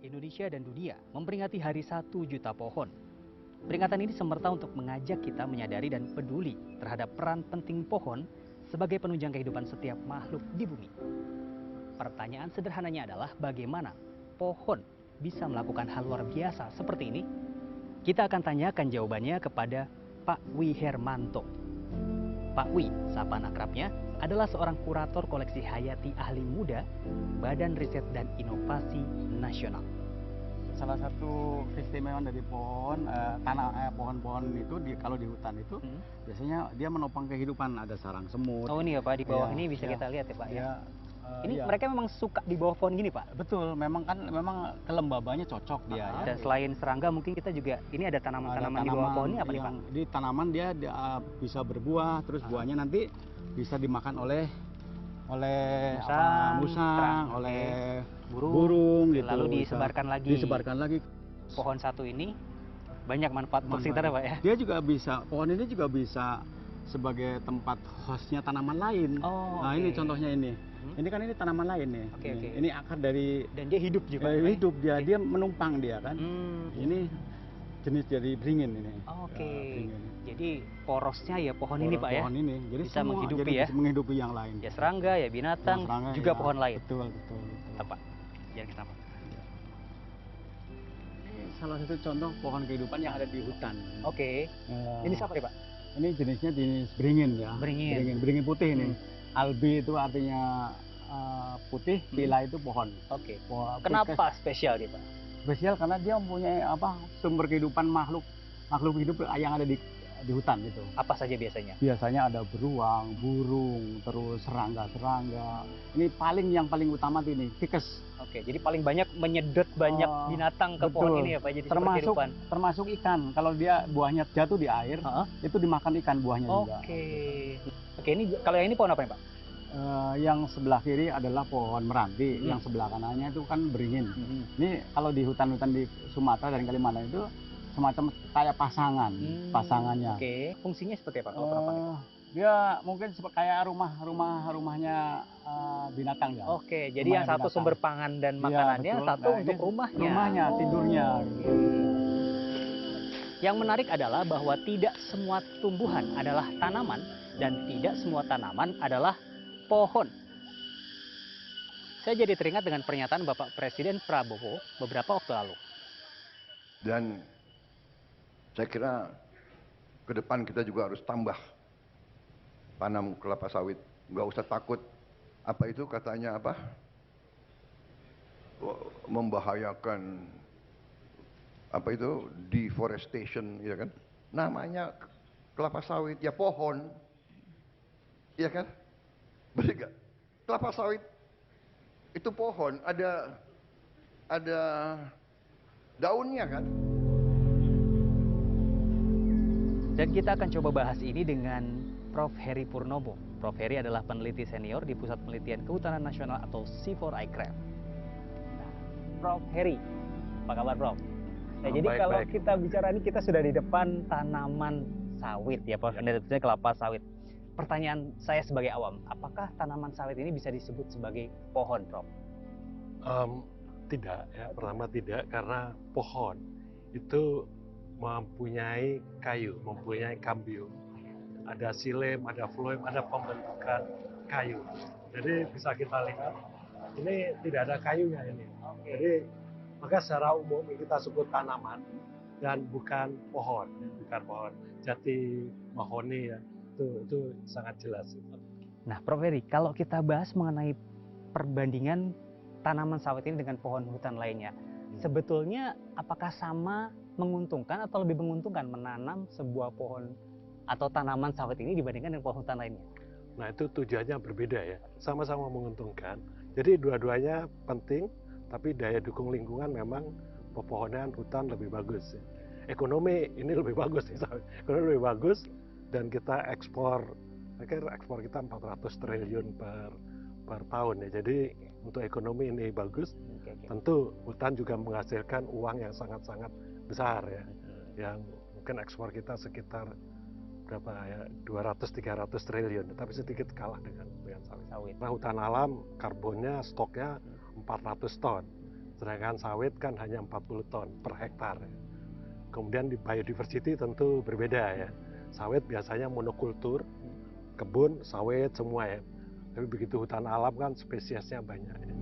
Indonesia dan dunia memperingati Hari 1 Juta Pohon. Peringatan ini semerta untuk mengajak kita menyadari dan peduli terhadap peran penting pohon sebagai penunjang kehidupan setiap makhluk di bumi. Pertanyaan sederhananya adalah bagaimana pohon bisa melakukan hal luar biasa seperti ini? Kita akan tanyakan jawabannya kepada Pak Wi Hermanto. Pak Wi, sapaan akrabnya, adalah seorang kurator koleksi hayati ahli muda Badan Riset dan Inovasi Nasional. Salah satu keistimewaan dari pohon, pohon-pohon itu kalau di hutan itu biasanya dia menopang kehidupan. Ada sarang semut. Oh ini ya Pak, di bawah Ya, ini bisa ya, kita lihat ya Pak ya. Ini ya. mereka memang suka di bawah pohon gini Pak? Betul, memang kelembabannya cocok dia ya. Dan selain serangga mungkin kita juga, ini ada tanaman-tanaman di bawah pohon ini apa nih Pak? Di tanaman dia bisa berbuah, terus buahnya nanti bisa dimakan oleh musang, oleh burung gitu. Lalu disebarkan lagi. Pohon satu ini banyak manfaat untuk sekitar Pak ya? Dia juga bisa, pohon ini juga bisa sebagai tempat hostnya tanaman lain. Nah ini contohnya ini. Ini kan ini tanaman lain nih. Ini akar dari, dan dia hidup juga. Hidup dia, dia menumpang dia kan. Ini jenis dari beringin ini. Jadi porosnya ya pohon ini Pak ya. Pohon ini, jadi bisa menghidupi ya. Bisa menghidupi yang lain. Ya serangga, ya binatang, juga ya, pohon lain. Betul. Pak, jangan kenapa. Ini salah satu contoh pohon kehidupan yang ada di hutan. Ini siapa nih Pak? Ini jenisnya jenis beringin ya. Beringin putih ini. Albi itu artinya putih, pila itu pohon. Kenapa spesial nih Pak? Spesial karena dia mempunyai sumber kehidupan makhluk hidup yang ada di hutan gitu. Apa saja biasanya? Biasanya ada beruang, burung, terus serangga. Ini yang paling utama tuh ini tikes. Jadi paling banyak menyedot banyak binatang ke pohon ini ya Pak. Jadi termasuk ikan. Kalau dia buahnya jatuh di air, itu dimakan ikan buahnya juga. Ini kalau yang ini pohon apa nih Pak? Yang sebelah kiri adalah pohon meranti, yang sebelah kanannya itu kan beringin. Ini kalau di hutan-hutan di Sumatera dan Kalimantan itu semacam kayak pasangannya. Fungsinya seperti apa kalau kenapa nih Pak? Dia mungkin kayak rumahnya binatang ya. Jadi yang satu sumber pangan dan makanannya, satu untuk rumahnya. Tidurnya. Yang menarik adalah bahwa tidak semua tumbuhan adalah tanaman dan tidak semua tanaman adalah pohon. Saya jadi teringat dengan pernyataan Bapak Presiden Prabowo beberapa waktu lalu. Dan saya kira ke depan kita juga harus tambah tanam kelapa sawit. Nggak usah takut. Apa itu katanya apa? Membahayakan apa itu deforestation, ya kan? Namanya kelapa sawit ya pohon, ya kan? Betul nggak? Kelapa sawit itu pohon, ada daunnya kan? Dan kita akan coba bahas ini dengan Prof. Heri Purnomo. Prof. Heri adalah peneliti senior di Pusat Penelitian Kehutanan Nasional atau C4ICRAF. Nah, Prof. Heri, apa kabar Prof? Nah, jadi kalau kita bicara ini, kita sudah di depan tanaman sawit ya Prof. Tentunya kelapa sawit. Pertanyaan saya sebagai awam, apakah tanaman sawit ini bisa disebut sebagai pohon Prof? Tidak ya, pertama tidak, karena pohon itu mempunyai kayu, mempunyai kambium. Ada xilem, ada phloem, ada pembentukan kayu. Jadi bisa kita lihat, ini tidak ada kayunya ini. Jadi maka secara umum kita sebut tanaman dan bukan pohon, jati mahoni ya, itu sangat jelas. Nah, Prof. Heri, kalau kita bahas mengenai perbandingan tanaman sawit ini dengan pohon hutan lainnya, sebetulnya apakah sama menguntungkan atau lebih menguntungkan menanam sebuah pohon atau tanaman sawit ini dibandingkan dengan pohon hutan lainnya? Nah, itu tujuannya berbeda ya, sama-sama menguntungkan. Jadi dua-duanya penting, tapi daya dukung lingkungan memang pepohonan hutan lebih bagus. Ekonomi ini lebih bagus, ekonomi lebih bagus, dan kita ekspor kita 400 triliun per tahun ya. Jadi untuk ekonomi ini bagus. Tentu hutan juga menghasilkan uang yang sangat-sangat besar ya. Yang mungkin ekspor kita sekitar berapa ya, 200-300 triliun, tapi sedikit kalah dengan sawit. Nah, hutan alam karbonnya stoknya 400 ton. Sedangkan sawit kan hanya 40 ton per hektar. Kemudian di biodiversity tentu berbeda ya. Sawit biasanya monokultur, kebun, sawit semua ya. Tapi begitu hutan alam kan spesiesnya banyak ya.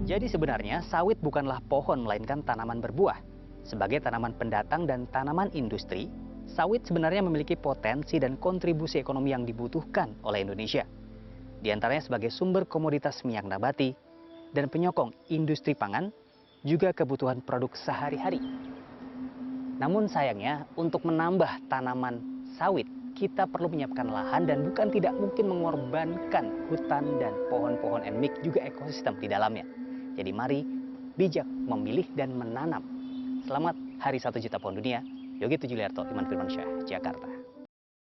Jadi sebenarnya sawit bukanlah pohon melainkan tanaman berbuah. Sebagai tanaman pendatang dan tanaman industri, sawit sebenarnya memiliki potensi dan kontribusi ekonomi yang dibutuhkan oleh Indonesia. Di antaranya sebagai sumber komoditas minyak nabati dan penyokong industri pangan, juga kebutuhan produk sehari-hari. Namun sayangnya, untuk menambah tanaman sawit, kita perlu menyiapkan lahan dan bukan tidak mungkin mengorbankan hutan dan pohon-pohon endemik juga ekosistem di dalamnya. Jadi mari bijak memilih dan menanam. Selamat Hari 1 Juta Pohon Dunia. Yogi Tujuliarto, Iman Firmansyah, Jakarta.